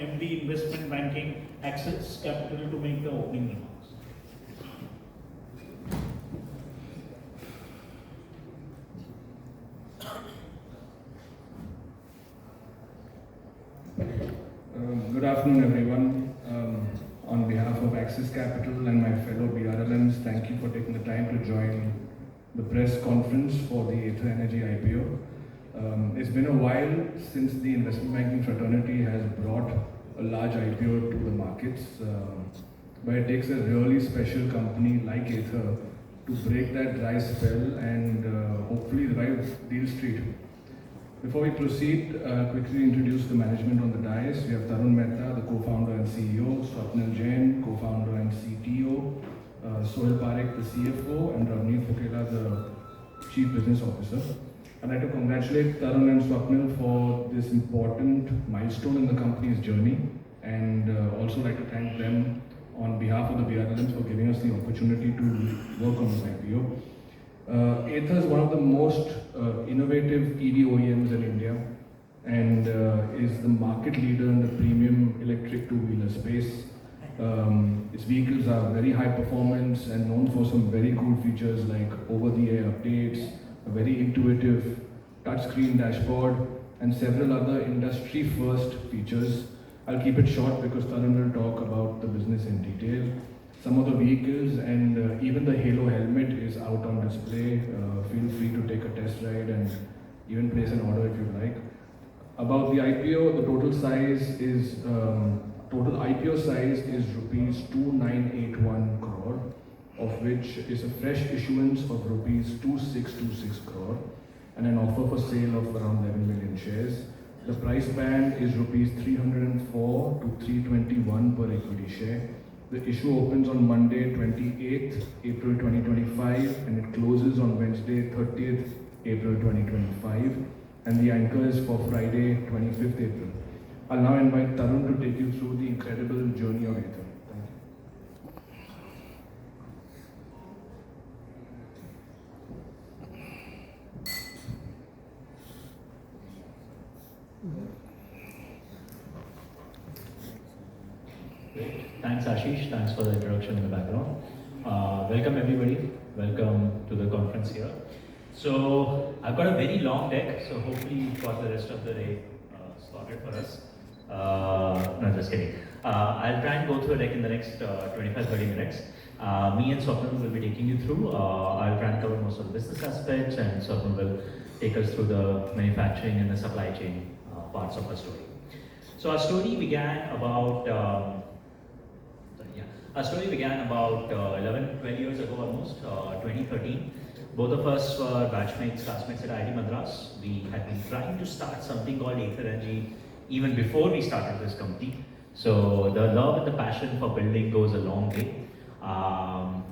MD Investment Banking, Axis Capital, to make the opening remarks. Good afternoon, everyone. On behalf of Axis Capital and my fellow BRLMs, thank you for taking the time to join the press conference for the Ather Energy IPO. It's been a while since the investment banking fraternity has brought a large IPO to the markets, but it takes a really special company like Ather to break that dry spell and hopefully revive Deal Street. Before we proceed, quickly introduce the management on the dais. We have Tarun Mehta, the co-founder and CEO, Swapnil Jain, co-founder and CTO, Sohail Parekh, the CFO, and Ravneet Fukela, the Chief Business Officer. I'd like to congratulate Tarun and Swapnil for this important milestone in the company's journey, and also like to thank them on behalf of the BRLMs for giving us the opportunity to work on this IPO. Ather is one of the most innovative EV OEMs in India and is the market leader in the premium electric two-wheeler space. Its vehicles are very high performance and known for some very cool features like over-the-air updates, a very intuitive touchscreen dashboard, and several other industry-first features. I'll keep it short because Tarun will talk about the business in detail. Some of the vehicles and even the Halo helmet is out on display. Feel free to take a test ride and even place an order if you like. About the IPO, the total IPO size is rupees 2981 crore, of which is a fresh issuance of rupees 2626 crore and an offer for sale of around 11 million shares. The price band is rupees 304 to 321 per equity share. The issue opens on Monday, 28th April 2025, and it closes on Wednesday, 30th April 2025, and the anchor is for Friday, 25th April. I'll now invite Tarun to take you through the incredible journey of Ather. Great. Thanks, Ashish. Thanks for the introduction in the background. Welcome, everybody. Welcome to the conference here. So, I've got a very long deck, so hopefully you've got the rest of the day slotted for us. No, just kidding. I'll try and go through a deck in the next 25-30 minutes. Me and Swapnil will be taking you through. I'll try and cover most of the business aspects, and Swapnil will take us through the manufacturing and the supply chain parts of our story. So, our story began about 11, 12 years ago almost, 2013. Both of us were batchmates, classmates at IIT Madras. We had been trying to start something called Ather Energy even before we started this company. So the love and the passion for building goes a long way.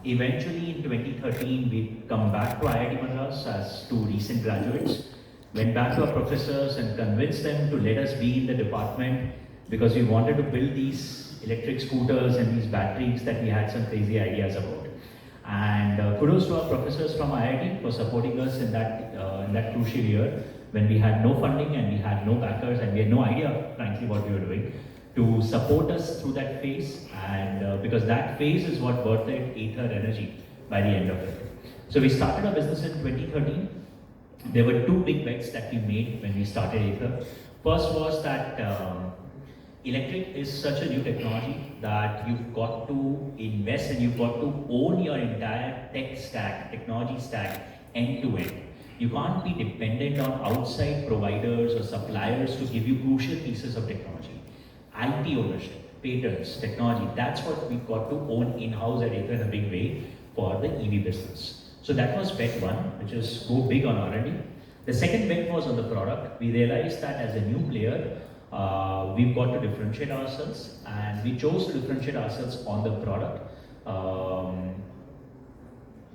Eventually in 2013, we come back to IIT Madras as two recent graduates, went back to our professors and convinced them to let us be in the department because we wanted to build these electric scooters and these batteries that we had some crazy ideas about. And kudos to our professors from IIT for supporting us in that crucial year when we had no funding and we had no backers and we had no idea, frankly, what we were doing, to support us through that phase. And because that phase is what birthed Ather Energy by the end of it. So we started our business in 2013. There were two big bets that we made when we started Ather. First was that electric is such a new technology that you've got to invest and you've got to own your entire tech stack, technology stack, end to end. You can't be dependent on outside providers or suppliers to give you crucial pieces of technology. IP ownership, patents, technology, that's what we've got to own in-house at Ather in a big way for the EV business. So that was bet one, which is go big on R&D. The second bet was on the product. We realized that as a new player, we've got to differentiate ourselves, and we chose to differentiate ourselves on the product.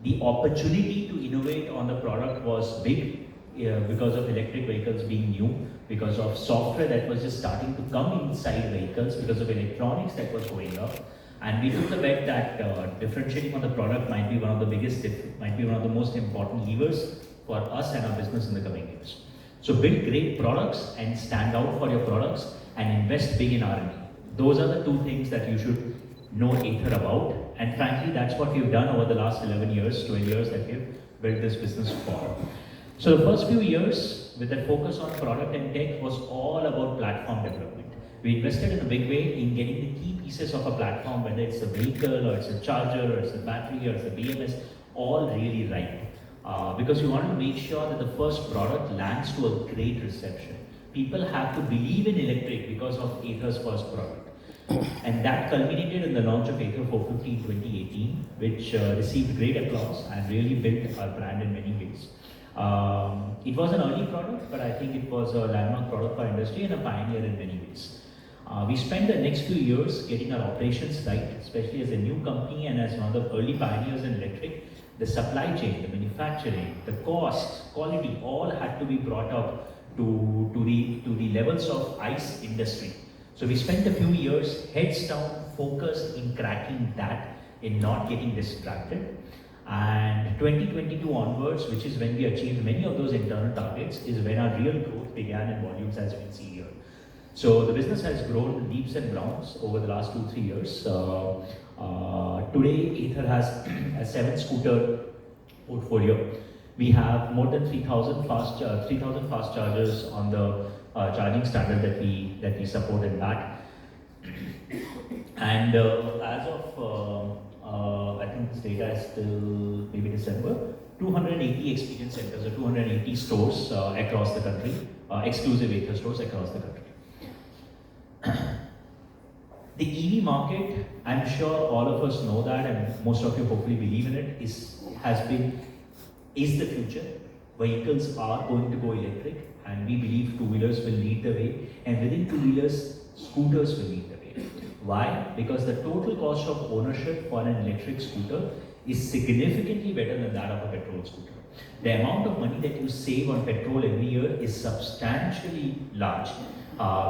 The opportunity to innovate on the product was big because of electric vehicles being new, because of software that was just starting to come inside vehicles, because of electronics that was going up. And we took the bet that differentiating on the product might be one of the most important levers for us and our business in the coming years. So build great products and stand out for your products and invest big in R&D. those are the two things that you should know Ather about. And frankly, that's what we've done over the last 11 years, 12 years that we've built this business for. So the first few years with that focus on product and tech was all about platform development. We invested in a big way in getting the key pieces of a platform, whether it's a vehicle or it's a charger or it's a battery or it's a BMS, all really right. Because we wanted to make sure that the first product lands to a great reception. People have to believe in electric because of Ather's first product. And that culminated in the launch of Ather 450 in 2018, which received great applause and really built our brand in many ways. It was an early product, but I think it was a landmark product for industry and a pioneer in many ways. We spent the next few years getting our operations right, especially as a new company and as one of the early pioneers in electric. The supply chain, the manufacturing, the cost, quality, all had to be brought up to the levels of ICE industry. So we spent a few years heads down, focused in cracking that, in not getting distracted. And 2022 onwards, which is when we achieved many of those internal targets, is when our real growth began in volumes, as you can see here. So the business has grown in leaps and bounds over the last 2-3 years. Today, Ather has a 7-scooter portfolio. We have more than 3,000 fast chargers on the charging standard that we support in that. And as of I think this data is still maybe December, 280 experience centers or 280 stores across the country, exclusive Ather stores across the country. The EV market, I'm sure all of us know that, and most of you hopefully believe in it, is the future. Vehicles are going to go electric, and we believe two-wheelers will lead the way, and within two-wheelers, scooters will lead the way. Why? Because the total cost of ownership for an electric scooter is significantly better than that of a petrol scooter. The amount of money that you save on petrol every year is substantially large,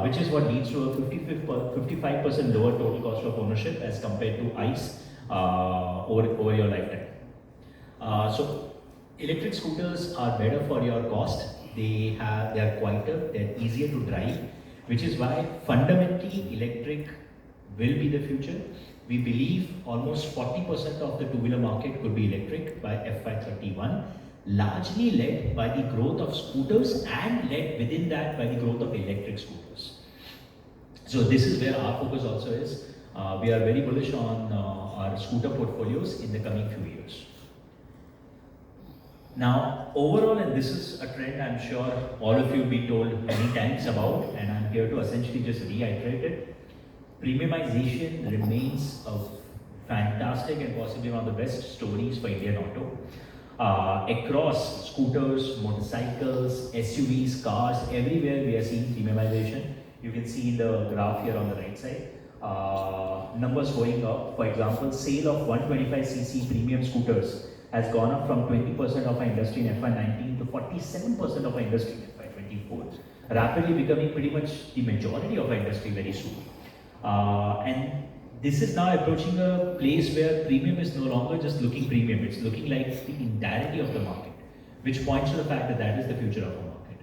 which is what leads to a 55% lower total cost of ownership as compared to ICE over your lifetime. So electric scooters are better for your cost. They are quieter, they're easier to drive, which is why fundamentally electric will be the future. We believe almost 40% of the two-wheeler market could be electric by FY31, largely led by the growth of scooters and led within that by the growth of electric scooters. So this is where our focus also is. We are very bullish on our scooter portfolios in the coming few years. Now, overall, and this is a trend I'm sure all of you have been told many times about, and I'm here to essentially just reiterate it. Premiumization remains a fantastic and possibly one of the best stories for Indian auto. Across scooters, motorcycles, SUVs, cars, everywhere we are seeing premiumization. You can see in the graph here on the right side, numbers going up. For example, sale of 125cc premium scooters has gone up from 20% of our industry in FY19 to 47% of our industry in FY24, rapidly becoming pretty much the majority of our industry very soon. And this is now approaching a place where premium is no longer just looking premium, it's looking like the entirety of the market, which points to the fact that that is the future of the market.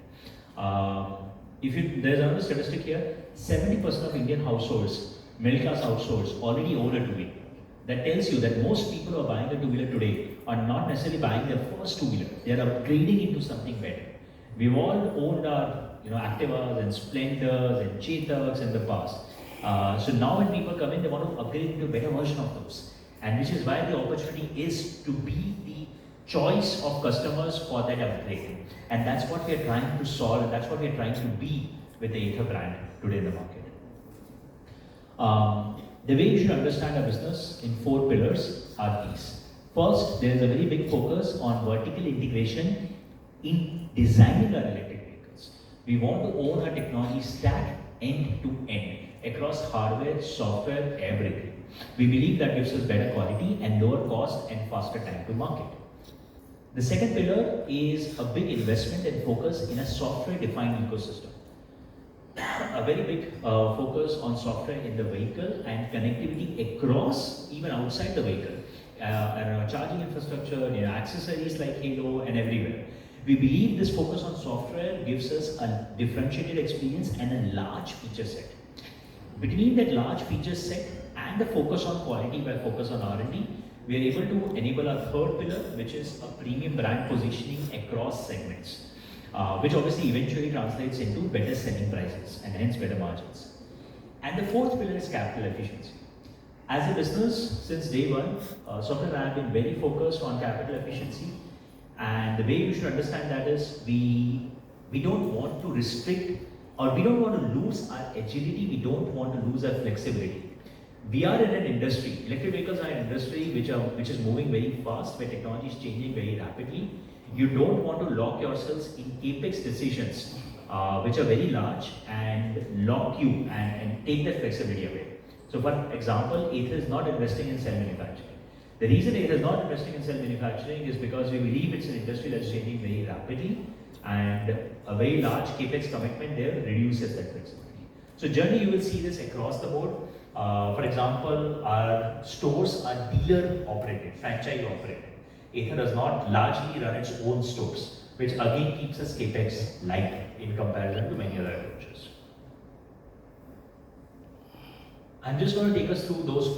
There's another statistic here, 70% of Indian households, middle class households, already own a two-wheeler. That tells you that most people who are buying a two-wheeler today are not necessarily buying their first two-wheeler, they are upgrading into something better. We've all owned our Activas and Splendors and Chetaks in the past. So now when people come in, they want to upgrade into a better version of those. And which is why the opportunity is to be the choice of customers for that upgrade. And that's what we are trying to solve, and that's what we are trying to be with the Ather brand today in the market. The way you should understand our business in 4 pillars are these. First, there is a very big focus on vertical integration in designing our electric vehicles. We want to own our technology stack end to end, across hardware, software, everything. We believe that gives us better quality and lower cost and faster time to market. The second pillar is a big investment and focus in a software-defined ecosystem. A very big focus on software in the vehicle and connectivity across, even outside the vehicle. Charging infrastructure, accessories like Halo and everywhere. We believe this focus on software gives us a differentiated experience and a large feature set. between that large feature set and the focus on quality by focus on R&D, we are able to enable our third pillar, which is a premium brand positioning across segments, which obviously eventually translates into better selling prices and hence better margins. And the fourth pillar is capital efficiency. As a business, since day one, Software have been very focused on capital efficiency, and the way you should understand that is we don't want to restrict, or we don't want to lose our agility, we don't want to lose our flexibility. We are in an industry, electric vehicles are an industry which is moving very fast, where technology is changing very rapidly. You don't want to lock yourselves in capex decisions, which are very large, and lock you and take that flexibility away. So for example, Ather is not investing in cell manufacturing. The reason Ather is not investing in cell manufacturing is because we believe it's an industry that's changing very rapidly, and a very large capex commitment there reduces that flexibility. So generally you will see this across the board. For example, our stores are dealer operated, franchise operated. Ather does not largely run its own stores, which again keeps us capex light in comparison to many other approaches. I'm just going to take us through those these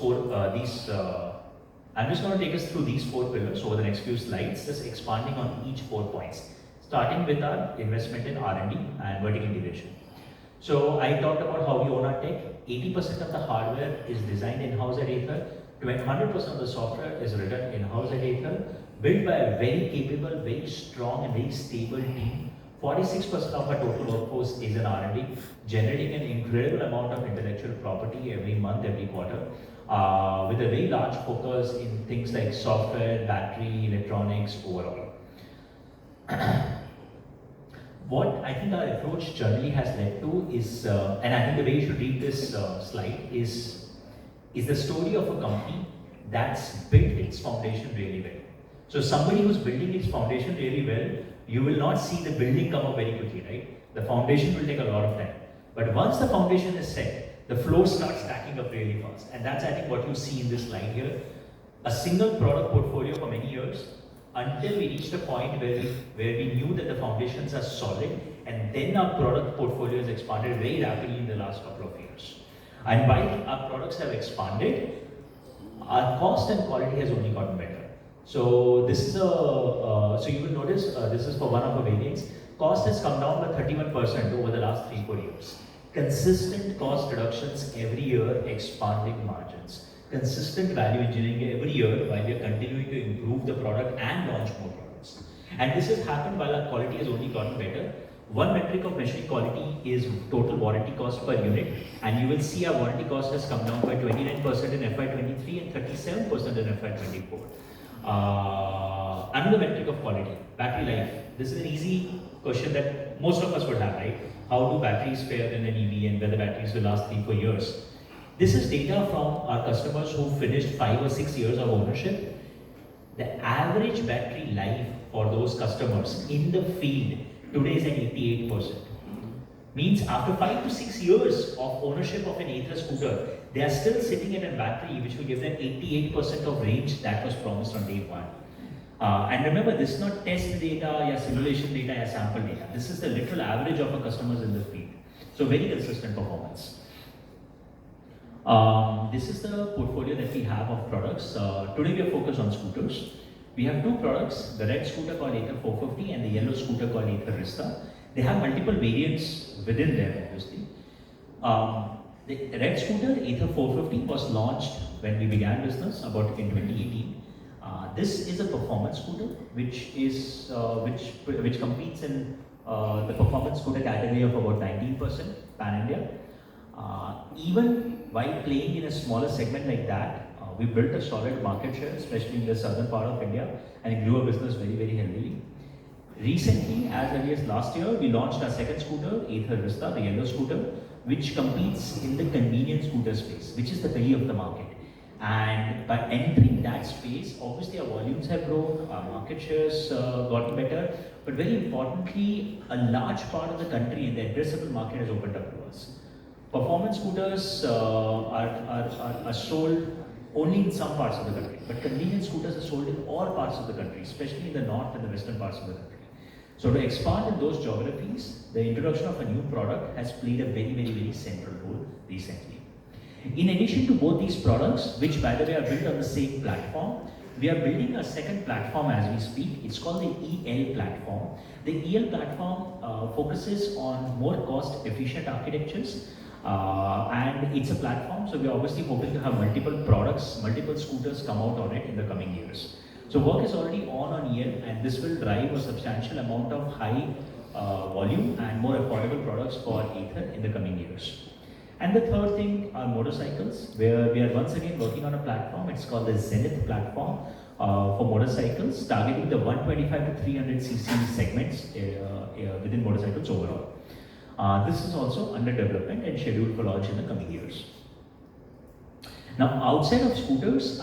four pillars over the next few slides, just expanding on each 4 points, starting with our investment in R&D and vertical integration. So I talked about how we own our tech. 80% of the hardware is designed in-house at Ather. 100% of the software is written in-house at Ather, built by a very capable, very strong, and very stable team. 46% of our total workforce is in R&D, generating an incredible amount of intellectual property every month, every quarter, with a very large focus in things like software, battery, electronics, overall. What I think our approach generally has led to is, and I think the way you should read this slide is the story of a company that's built its foundation really well. So somebody who's building its foundation really well, you will not see the building come up very quickly, right? The foundation will take a lot of time. But once the foundation is set, the floor starts stacking up really fast. And that's, I think, what you see in this slide here. A single product portfolio for many years, until we reached a point where we knew that the foundations are solid, and then our product portfolio has expanded very rapidly in the last couple of years. And while our products have expanded, our cost and quality has only gotten better. So this is so you will notice this is for one of our variants. Cost has come down by 31% over the last 3-4 years. Consistent cost reductions every year, expanding margins. Consistent value engineering every year while we are continuing to improve the product and launch more products. And this has happened while our quality has only gotten better. One metric of measuring quality is total warranty cost per unit, and you will see our warranty cost has come down by 29% in FY23 and 37% in FY24. Another metric of quality, battery life. This is an easy question that most of us would have, right? How do batteries fare in an EV, and whether batteries will last 3-4 years? This is data from our customers who finished 5 or 6 years of ownership. The average battery life for those customers in the field today is at 88%. Means after 5 to 6 years of ownership of an Ather scooter, they are still sitting at a battery which will give them 88% of range that was promised on day one. And remember, this is not test data, or simulation data, or sample data. This is the literal average of our customers in the field. So very consistent performance. This is the portfolio that we have of products. Today we are focused on scooters. We have 2 products, the red scooter called Ather 450 and the yellow scooter called Ather Rista. They have multiple variants within them, obviously. The red scooter, Ather 450, was launched when we began business about in 2018. This is a performance scooter, which competes in the performance scooter category of about 19% pan-India. Even while playing in a smaller segment like that, we built a solid market share, especially in the southern part of India, and it grew our business very, very heavily. Recently, as early as last year, we launched our second scooter, Ather Rista, the yellow scooter, which competes in the convenience scooter space, which is the belly of the market. And by entering that space, obviously our volumes have grown, our market shares gotten better, but very importantly, a large part of the country and the addressable market has opened up to us. Performance scooters are sold only in some parts of the country, but convenience scooters are sold in all parts of the country, especially in the north and the western parts of the country. So to expand in those geographies, the introduction of a new product has played a very, very, very central role recently. In addition to both these products, which by the way are built on the same platform, we are building a second platform as we speak. It's called the EL platform. The EL platform focuses on more cost-efficient architectures, and it's a platform. So we're obviously hoping to have multiple products, multiple scooters come out on it in the coming years. So work is already on EL, and this will drive a substantial amount of high volume and more affordable products for Ather in the coming years. And the third thing are motorcycles, where we are once again working on a platform. It's called the Zenith platform for motorcycles, targeting the 125 to 300 cc segments within motorcycles overall. This is also under development and scheduled for launch in the coming years. Now, outside of scooters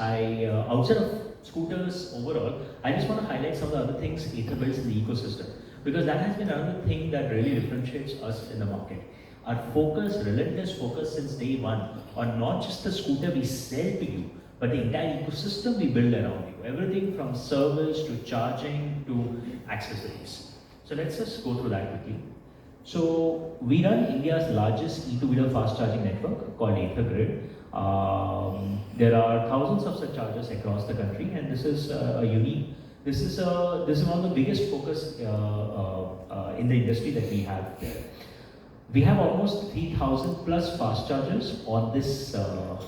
overall, I just want to highlight some of the other things Ather builds in the ecosystem, because that has been another thing that really differentiates us in the market. Our focus, relentless focus since day one on not just the scooter we sell to you, but the entire ecosystem we build around you. Everything from service to charging to accessories. So let's just go through that quickly. So we run India's largest e-two-wheeler fast charging network called Ather Grid. There are thousands of such chargers across the country, and this is this is one of the biggest focus in the industry that we have there. We have almost 3,000 plus fast chargers on this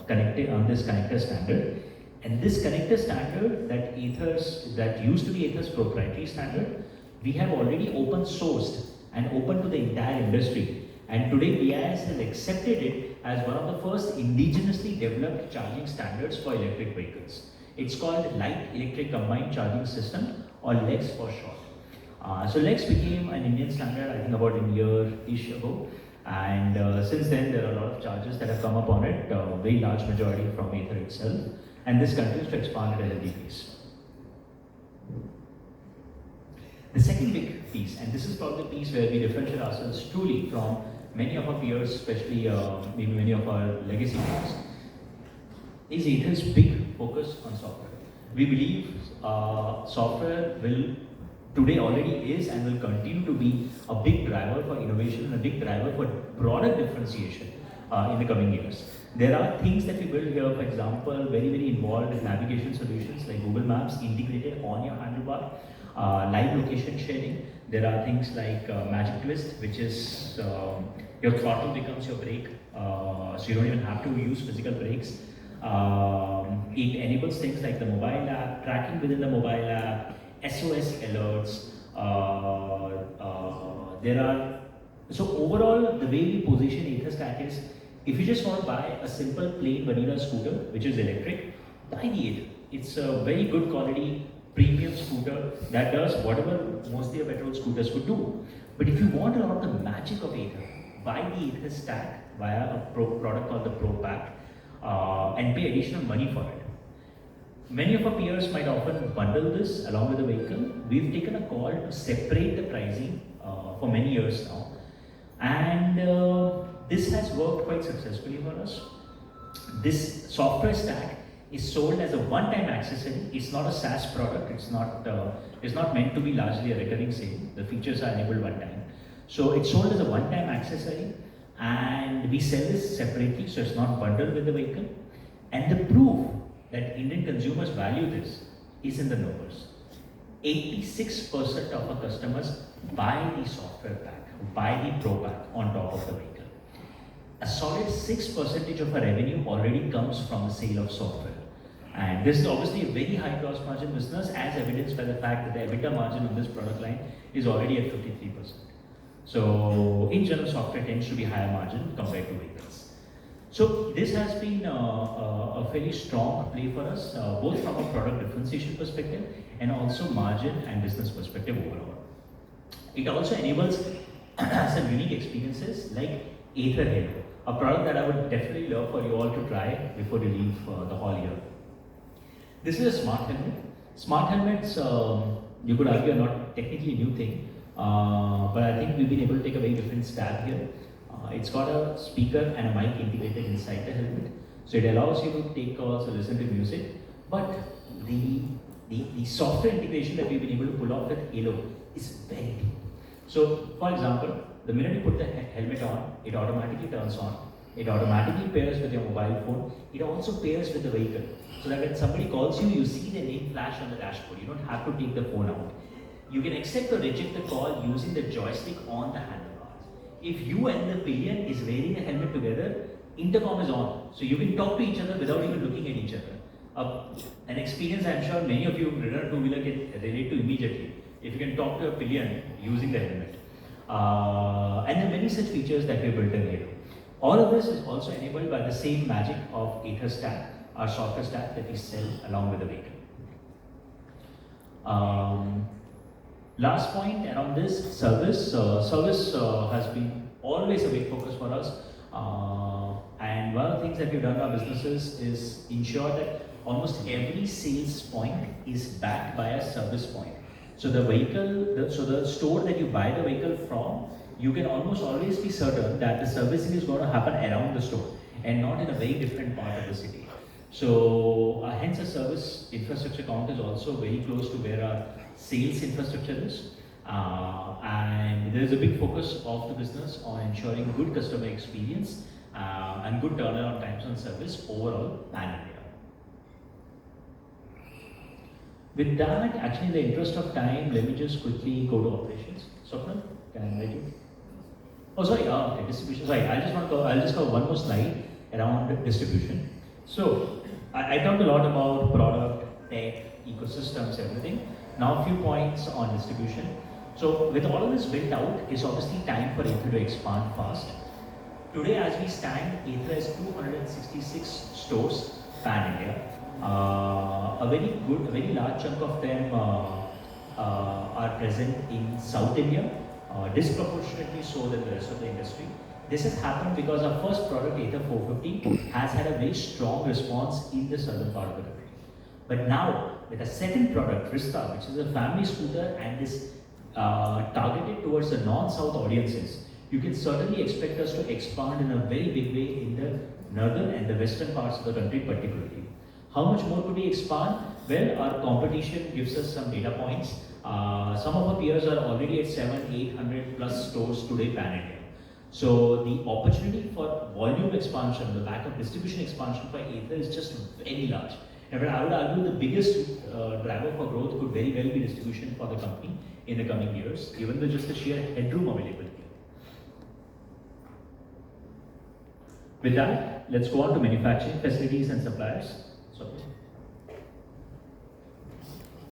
connector standard, and this connector standard that used to be Ather's proprietary standard, we have already open sourced and open to the entire industry. And today BIS has accepted it as one of the first indigenously developed charging standards for electric vehicles. It's called Light Electric Combined Charging System, or LECS for short. So LECS became an Indian standard, I think about a year-ish ago, and since then there are a lot of chargers that have come up on it, a very large majority from Ather itself, and this continues to expand at a healthy pace. The second big piece, and this is probably the piece where we differentiate ourselves truly from many of our peers, especially maybe many of our legacy peers, is Ather's big focus on software. We believe software will today already is and will continue to be a big driver for innovation and a big driver for product differentiation in the coming years. There are things that we build here, for example, very involved navigation solutions like Google Maps integrated on your handlebar, live location sharing. There are things like Magic Twist, which is your throttle becomes your brake, so you don't even have to use physical brakes. It enables things like the mobile app, tracking within the mobile app, SOS alerts. So overall, the way we position Ather Stack is, if you just want to buy a simple plain vanilla scooter, which is electric, buy the Ather. It's a very good quality premium scooter that does whatever mostly a petrol scooters could do. But if you want a lot of the magic of Ather, buy the Ather Stack via a product called the Pro Pack and pay additional money for it. Many of our peers might often bundle this along with the vehicle. We've taken a call to separate the pricing for many years now, and this has worked quite successfully for us. This software stack is sold as a one-time accessory. It's not a SaaS product. It's not meant to be largely a recurring sale. The features are enabled one time. So it's sold as a one-time accessory, and we sell this separately, so it's not bundled with the vehicle. And the proof that Indian consumers value this is in the numbers. 86% of our customers buy the software pack, buy the Pro Pack on top of the vehicle. A solid 6% of our revenue already comes from the sale of software. And this is obviously a very high gross margin business, as evidenced by the fact that the EBITDA margin on this product line is already at 53%. So in general, software tends to be higher margin compared to vehicles. So this has been a fairly strong play for us, both from a product differentiation perspective and also margin and business perspective overall. It also enables some unique experiences like Ather Helmet, a product that I would definitely love for you all to try before you leave the hall here. This is a smart helmet. Smart helmets, you could argue, are not technically a new thing, but I think we've been able to take a very different stab here. It's got a speaker and a mic integrated inside the helmet, so it allows you to take calls or listen to music. But the software integration that we've been able to pull off with Halo is very deep. So, for example, the minute you put the helmet on, it automatically turns on. It automatically pairs with your mobile phone. It also pairs with the vehicle. So that when somebody calls you, you see their name flash on the dashboard. You don't have to take the phone out. You can accept or reject the call using the joystick on the handlebars. If you and the pillion is wearing a helmet together, intercom is on. So you can talk to each other without even looking at each other. An experience I'm sure many of you who've ridden a two-wheeler can relate to immediately. If you can talk to a pillion using the helmet. And there are many such features that we built in here. All of this is also enabled by the same magic of Ather Stack, our software stack that we sell along with the vehicle. Last point around this service. Service has been always a big focus for us. And one of the things that we've done in our businesses is ensure that almost every sales point is backed by a service point. So the vehicle, so the store that you buy the vehicle from, you can almost always be certain that the servicing is going to happen around the store and not in a very different part of the city. So hence a service infrastructure count is also very close to where our sales infrastructure is. And there is a big focus of the business on ensuring good customer experience and good turnaround times on service overall pan-India. With that, actually in the interest of time, let me just quickly go to operations. Swapna, can I invite you? Oh, sorry, okay, distribution. Sorry, I'll just cover one more slide around distribution. So, I talked a lot about product, tech, ecosystems, everything. Now a few points on distribution. So, with all of this built out, it's obviously time for Ather to expand fast. Today, as we stand, Ather has 266 stores pan-India. A very large chunk of them are present in South India, disproportionately so than the rest of the industry. This has happened because our first product, Ather 450, has had a very strong response in the southern part of the country. But now, with a second product, Rista, which is a family scooter and is targeted towards the non-South audiences, you can certainly expect us to expand in a very big way in the northern and the western parts of the country particularly. How much more could we expand? Well, our competition gives us some data points. Some of our peers are already at 700-800 plus stores today pan-India. So the opportunity for volume expansion, the back of distribution expansion for Ather is just very large. And I would argue the biggest driver for growth could very well be distribution for the company in the coming years, given just the sheer headroom available here. With that, let's go on to manufacturing facilities and suppliers.